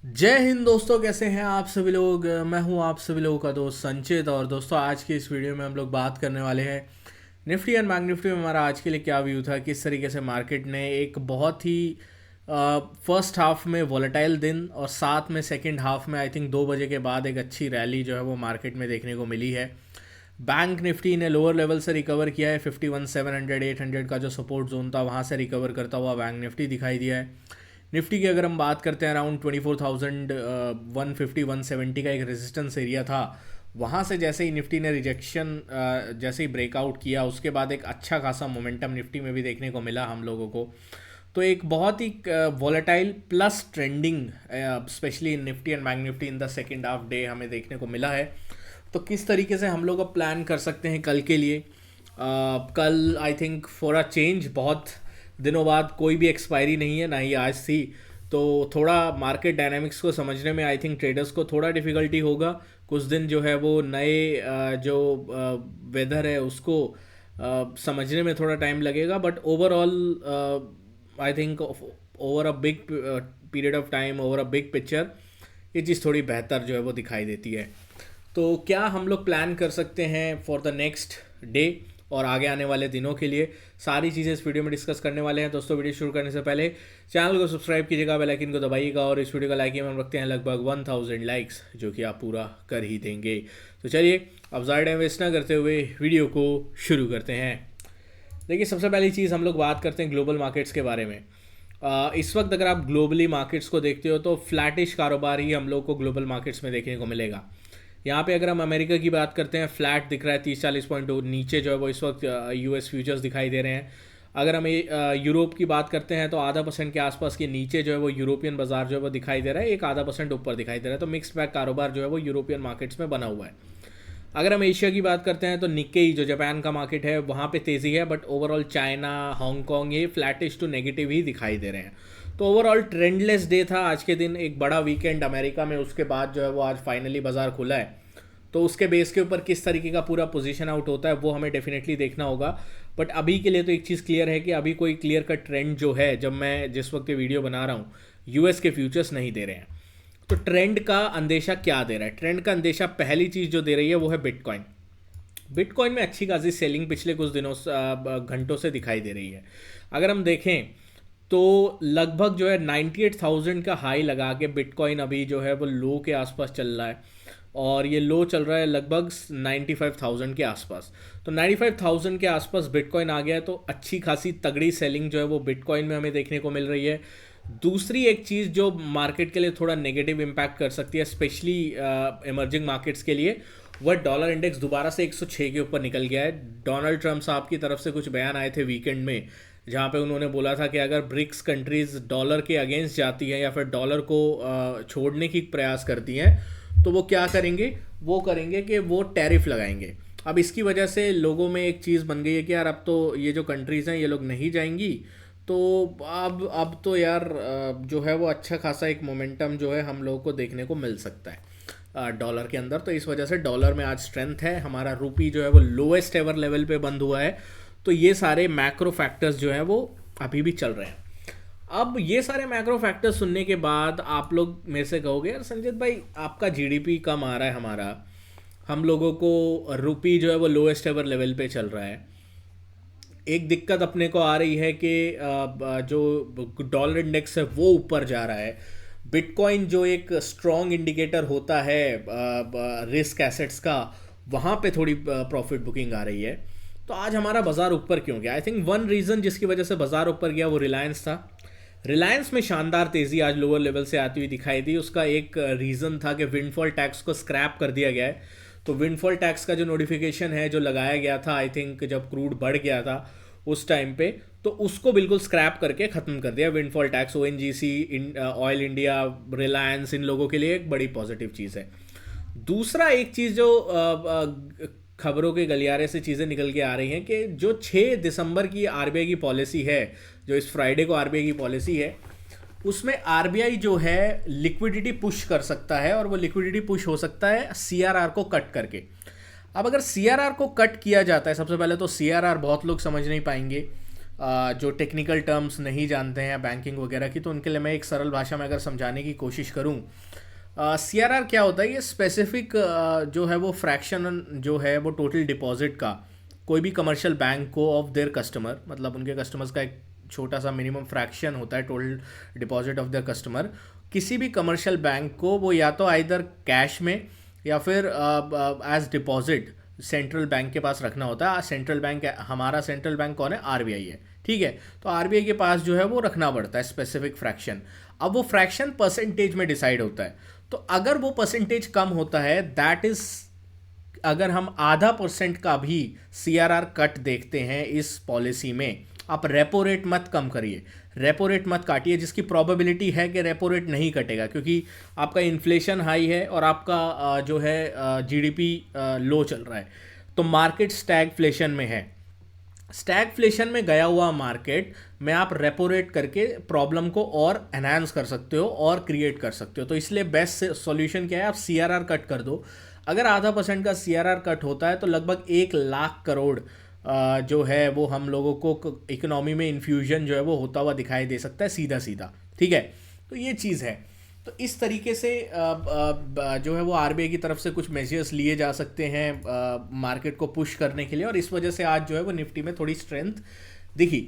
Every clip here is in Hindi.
जय हिंद दोस्तों, कैसे हैं आप सभी लोग। मैं हूं आप सभी लोगों का दोस्त संचित। और दोस्तों, आज की इस वीडियो में हम लोग बात करने वाले हैं निफ्टी एंड बैंक निफ्टी में हमारा आज के लिए क्या व्यू था, किस तरीके से मार्केट ने एक बहुत ही फर्स्ट हाफ में वॉलेटाइल दिन और साथ में सेकंड हाफ में आई थिंक 2 बजे के बाद एक अच्छी रैली जो है वो मार्केट में देखने को मिली है। बैंक निफ्टी ने लोअर लेवल से रिकवर किया है। 51,700 800 का जो सपोर्ट जोन था वहाँ से रिकवर करता हुआ बैंक निफ्टी दिखाई दिया है। निफ्टी की अगर हम बात करते हैं, अराउंड 24,150 170 का एक रेजिस्टेंस एरिया था। वहाँ से जैसे ही निफ्टी ने रिजेक्शन जैसे ही ब्रेकआउट किया, उसके बाद एक अच्छा खासा मोमेंटम निफ्टी में भी देखने को मिला हम लोगों को। तो एक बहुत ही volatile plus trending specially in Nifty and bank Nifty in the second half day हमें देखने को मिला है। तो किस तरीके से हम लोग अब प्लान कर सकते हैं कल के लिए। कल I think for a change बहुत दिनों बाद कोई भी एक्सपायरी नहीं है, ना ही आज थी। तो थोड़ा मार्केट डायनामिक्स को समझने में आई थिंक ट्रेडर्स को थोड़ा डिफ़िकल्टी होगा। कुछ दिन जो है वो नए जो वेदर है उसको समझने में थोड़ा टाइम लगेगा, but overall I think over a big period of time, over a big picture, ये चीज़ थोड़ी बेहतर जो है वो दिखाई देती है। तो क्या हम लोग प्लान कर सकते हैं फॉर द नेक्स्ट डे और आगे आने वाले दिनों के लिए, सारी चीज़ें इस वीडियो में डिस्कस करने वाले हैं। दोस्तों, वीडियो शुरू करने से पहले चैनल को सब्सक्राइब कीजिएगा, बेल आइकन को दबाइएगा और इस वीडियो का लाइक हम रखते हैं लगभग 1000 लाइक्स, जो कि आप पूरा कर ही देंगे। तो चलिए अब ज़्यादा टाइम वेस्ट ना करते हुए वीडियो को शुरू करते हैं। देखिए, सबसे पहली चीज़ हम लोग बात करते हैं ग्लोबल मार्केट्स के बारे में। इस वक्त अगर आप ग्लोबली मार्केट्स को देखते हो तो फ्लैटिश कारोबार ही हम लोग को ग्लोबल मार्केट्स में देखने को मिलेगा। यहाँ पे अगर हम अमेरिका की बात करते हैं, फ्लैट दिख रहा है 30-40 पॉइंट नीचे जो है वो इस वक्त यूएस फ्यूचर्स दिखाई दे रहे हैं। अगर हम यूरोप की बात करते हैं तो ½ % के आसपास के नीचे जो है वो यूरोपियन बाजार जो है वो दिखाई दे रहा है, एक ½ % ऊपर दिखाई दे रहा है। तो मिक्स बैग कारोबार जो है वो यूरोपियन मार्केट्स में बना हुआ है। अगर हम एशिया की बात करते हैं तो निक्केई जो जापान का मार्केट है वहाँ पे तेज़ी है, बट ओवरऑल चाइना, हांगकॉन्ग ये फ्लैटिश टू नेगेटिव ही दिखाई दे रहे हैं। तो ओवरऑल ट्रेंडलेस डे था आज के दिन, एक बड़ा वीकेंड अमेरिका में, उसके बाद जो है वो आज फाइनली बाजार खुला है। तो उसके बेस के ऊपर किस तरीके का पूरा पोजीशन आउट होता है वो हमें डेफिनेटली देखना होगा। बट अभी के लिए तो एक चीज़ क्लियर है कि अभी कोई क्लियर का ट्रेंड जो है, जब मैं जिस वक्त ये वीडियो बना रहा हूँ, यूएस के फ्यूचर्स नहीं दे रहे हैं। तो ट्रेंड का अंदेशा क्या दे रहा है? ट्रेंड का अंदेशा पहली चीज़ जो दे रही है वो है बिटकॉइन। बिटकॉइन में अच्छी खासी सेलिंग पिछले कुछ दिनों घंटों से दिखाई दे रही है। अगर हम देखें तो लगभग जो है 98,000 का हाई लगा के बिटकॉइन अभी जो है वो लो के आसपास चल रहा है, और ये लो चल रहा है लगभग 95,000 के आसपास। तो 95,000 के आसपास बिटकॉइन आ गया है, तो अच्छी खासी तगड़ी सेलिंग जो है वो बिटकॉइन में हमें देखने को मिल रही है। दूसरी एक चीज़ जो मार्केट के लिए थोड़ा नेगेटिव इम्पैक्ट कर सकती है, स्पेशली इमर्जिंग मार्केट्स के लिए, वह डॉलर इंडेक्स दोबारा से 106 के ऊपर निकल गया है। डोनाल्ड ट्रंप साहब की तरफ से कुछ बयान आए थे वीकेंड में, जहाँ पे उन्होंने बोला था कि अगर ब्रिक्स कंट्रीज़ डॉलर के अगेंस्ट जाती हैं या फिर डॉलर को छोड़ने की प्रयास करती हैं, तो वो क्या करेंगे? वो करेंगे कि वो टैरिफ लगाएंगे। अब इसकी वजह से लोगों में एक चीज़ बन गई है कि यार अब तो ये जो कंट्रीज़ हैं ये लोग नहीं जाएंगी। तो अब तो यार जो है वो अच्छा खासा एक मोमेंटम जो है हम लोगों को देखने को मिल सकता है डॉलर के अंदर। तो इस वजह से डॉलर में आज स्ट्रेंथ है। हमारा रूपी जो है वो लोएस्ट एवर लेवल पे बंद हुआ है। तो ये सारे मैक्रो फैक्टर्स जो हैं वो अभी भी चल रहे हैं। अब ये सारे मैक्रो फैक्टर्स सुनने के बाद आप लोग मेरे से कहोगे, यार संजीत भाई, आपका जीडीपी कम आ रहा है, हमारा, हम लोगों को रुपी जो है वो लोएस्ट एवर लेवल पे चल रहा है। एक दिक्कत अपने को आ रही है कि जो डॉलर इंडेक्स है वो ऊपर जा रहा है। बिटकॉइन जो एक स्ट्रॉन्ग इंडिकेटर होता है रिस्क एसेट्स का, वहाँ पे थोड़ी प्रॉफिट बुकिंग आ रही है। तो आज हमारा बाजार ऊपर क्यों गया? आई थिंक वन रीज़न जिसकी वजह से बाजार ऊपर गया वो रिलायंस था। रिलायंस में शानदार तेज़ी आज लोअर लेवल से आती हुई दिखाई दी। उसका एक रीज़न था कि विंडफॉल टैक्स को स्क्रैप कर दिया गया है। तो विंडफॉल टैक्स का जो नोटिफिकेशन है जो लगाया गया था, आई थिंक जब क्रूड बढ़ गया था उस टाइम पे, तो उसको बिल्कुल स्क्रैप करके ख़त्म कर दिया windfall tax. ONGC, Oil India, Reliance, इन लोगों के लिए एक बड़ी पॉजिटिव चीज़ है। दूसरा एक चीज़ जो खबरों के गलियारे से चीज़ें निकल के आ रही हैं कि जो 6 दिसंबर की आरबीआई की पॉलिसी है, जो इस फ्राइडे को आरबीआई की पॉलिसी है, उसमें आरबीआई जो है लिक्विडिटी पुश कर सकता है, और वो लिक्विडिटी पुश हो सकता है सीआरआर को कट करके। अब अगर सीआरआर को कट किया जाता है, सबसे पहले तो सीआरआर बहुत लोग समझ नहीं पाएंगे। जो टेक्निकल टर्म्स नहीं जानते हैं बैंकिंग वगैरह की, तो उनके लिए मैं एक सरल भाषा में अगर समझाने की कोशिश करूं, सीआरआर क्या होता है? ये स्पेसिफिक जो है वो फ्रैक्शन जो है वो टोटल डिपॉजिट का कोई भी कमर्शियल बैंक को ऑफ देयर कस्टमर, मतलब उनके कस्टमर्स का एक छोटा सा मिनिमम फ्रैक्शन होता है total deposit of their customer, किसी भी कमर्शियल बैंक को वो या तो आइदर कैश में या फिर एज डिपॉजिट सेंट्रल बैंक के पास रखना होता है। सेंट्रल बैंक, हमारा सेंट्रल बैंक कौन है? आरबीआई है, ठीक है। तो आरबीआई के पास जो है वो रखना पड़ता है स्पेसिफिक फ्रैक्शन। अब वो फ्रैक्शन परसेंटेज में डिसाइड होता है, तो अगर वो परसेंटेज कम होता है, दैट इज, अगर हम आधा % का भी सीआरआर कट देखते हैं इस पॉलिसी में, आप रेपो रेट मत कम करिए, रेपो रेट मत काटिए, जिसकी प्रोबेबिलिटी है कि रेपो रेट नहीं कटेगा, क्योंकि आपका इन्फ्लेशन हाई है और आपका जो है जीडीपी लो चल रहा है, तो मार्केट स्टैगफ्लेशन में है। स्टैगफ्लेशन में गया हुआ मार्केट में आप रेपो रेट करके प्रॉब्लम को और एनहांस कर सकते हो और क्रिएट कर सकते हो। तो इसलिए बेस्ट सॉल्यूशन क्या है? आप सीआरआर कट कर दो। अगर आधा % का सीआरआर कट होता है तो लगभग 1 लाख करोड़ जो है वो हम लोगों को इकोनॉमी में इन्फ्यूजन जो है वो होता हुआ दिखाई दे सकता है सीधा सीधा, ठीक है। तो ये चीज़ है। तो इस तरीके से जो है वो आरबीआई की तरफ से कुछ मेजर्स लिए जा सकते हैं मार्केट को पुश करने के लिए, और इस वजह से आज जो है वो निफ्टी में थोड़ी स्ट्रेंथ दिखी।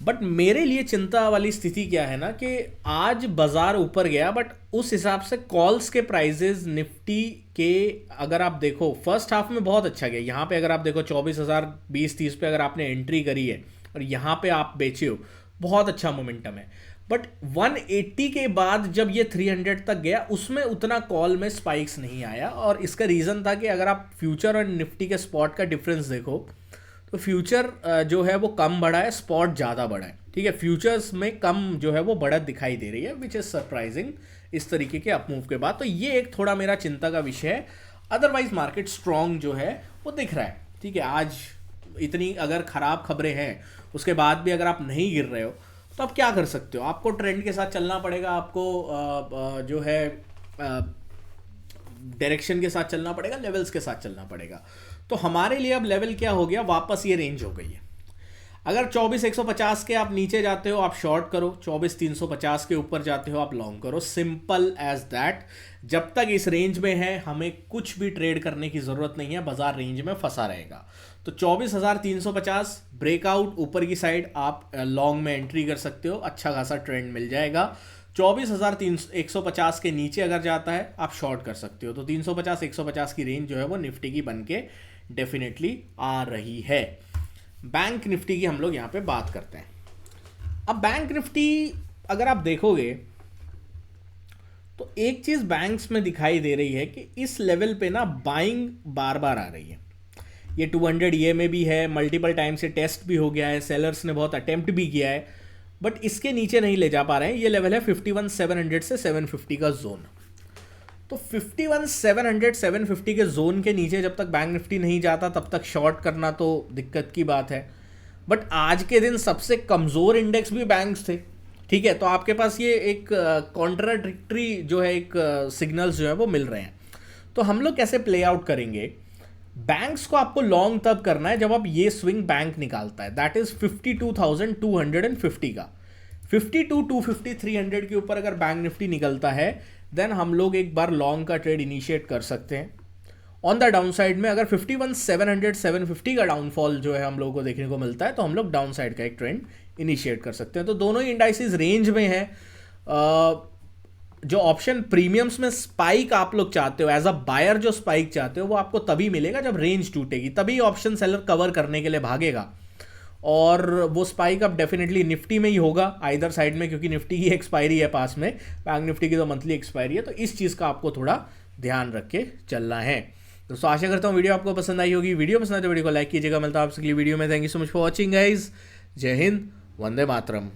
बट मेरे लिए चिंता वाली स्थिति क्या है ना, कि आज बाजार ऊपर गया, बट उस हिसाब से कॉल्स के प्राइजेस निफ्टी के अगर आप देखो फर्स्ट हाफ में बहुत अच्छा गया। यहाँ पे अगर आप देखो 24,000 20-30 पे अगर आपने एंट्री करी है और यहाँ पे आप बेचे हो, बहुत अच्छा मोमेंटम है। बट 180 के बाद जब ये 300 तक गया, उसमें उतना कॉल में स्पाइक्स नहीं आया, और इसका रीज़न था कि अगर आप फ्यूचर और निफ्टी के स्पॉट का डिफरेंस देखो तो फ्यूचर जो है वो कम बढ़ा है, स्पॉट ज़्यादा बढ़ा है, ठीक है। फ्यूचर्स में कम जो है वो बढ़त दिखाई दे रही है, विच इज़ सरप्राइजिंग इस तरीके के अपमूव के बाद। तो ये एक थोड़ा मेरा चिंता का विषय है। अदरवाइज मार्केट स्ट्रॉन्ग जो है वो दिख रहा है, ठीक है। आज इतनी अगर ख़राब खबरें हैं उसके बाद भी अगर आप नहीं गिर रहे हो तो आप क्या कर सकते हो? आपको ट्रेंड के साथ चलना पड़ेगा, आपको जो है डायरेक्शन के साथ चलना पड़ेगा, लेवल्स के साथ चलना पड़ेगा। तो हमारे लिए अब लेवल क्या हो गया? वापस ये रेंज हो गई है। अगर 24,150 के आप नीचे जाते हो आप शॉर्ट करो, 24,350 के ऊपर जाते हो आप लॉन्ग करो, सिंपल एज दैट। जब तक इस रेंज में है हमें कुछ भी ट्रेड करने की जरूरत नहीं है, बाजार रेंज में फंसा रहेगा। तो 24,350 ब्रेकआउट ऊपर की साइड आप लॉन्ग में एंट्री कर सकते हो, अच्छा खासा ट्रेंड मिल जाएगा। 24,150 के नीचे अगर जाता है आप शॉर्ट कर सकते हो। तो 350-150 की रेंज जो है वो निफ्टी की बन के डेफिनेटली आ रही है। बैंक निफ्टी की हम लोग यहाँ पे बात करते हैं। अब बैंक निफ्टी अगर आप देखोगे तो एक चीज बैंक्स में दिखाई दे रही है कि इस लेवल पे ना बाइंग बार बार आ रही है। ये 200 ये में भी है, मल्टीपल टाइम से टेस्ट भी हो गया है, सेलर्स ने बहुत अटेम्प्ट भी किया है, बट इसके नीचे नहीं ले जा पा रहे हैं। ये लेवल है 51,700 से 750 का जोन। तो 51,700 750 के जोन के नीचे जब तक बैंक निफ्टी नहीं जाता तब तक शॉर्ट करना तो दिक्कत की बात है। बट आज के दिन सबसे कमज़ोर इंडेक्स भी बैंक्स थे, ठीक है। तो आपके पास ये एक कॉन्ट्राडिक्टरी जो है एक सिग्नल्स जो है वो मिल रहे हैं। तो हम लोग कैसे प्ले आउट करेंगे? बैंक्स को आपको लॉन्ग तब करना है जब आप ये स्विंग बैंक निकालता है, दैट इज 52,250 का। 52, 250, 300 के ऊपर अगर बैंक निफ्टी निकलता है देन हम लोग एक बार लॉन्ग का ट्रेड इनिशिएट कर सकते हैं। ऑन द डाउन साइड में अगर 51,700 750 का डाउनफॉल जो है हम लोगों को देखने को मिलता है तो हम लोग डाउन साइड का एक ट्रेंड इनिशिएट कर सकते हैं। तो दोनों ही इंडाइसिस रेंज में है। जो ऑप्शन प्रीमियम्स में स्पाइक आप लोग चाहते हो, एज अ बायर जो स्पाइक चाहते हो वो आपको तभी मिलेगा जब रेंज टूटेगी, तभी ऑप्शन सेलर कवर करने के लिए भागेगा। और वो स्पाइक अब डेफिनेटली निफ्टी में ही होगा आइदर साइड में, क्योंकि निफ्टी की एक्सपायरी है पास में, बैंक निफ्टी की तो मंथली एक्सपायरी है। तो इस चीज़ का आपको थोड़ा ध्यान रख के चलना है। दोस्तों आशा करता हूँ वीडियो आपको पसंद आई होगी। वीडियो पसंद आए तो वीडियो को लाइक कीजिएगा। मिलता है आपसे अगली वीडियो में। Thank you so much for watching guys. जय हिंद, वंदे मातरम।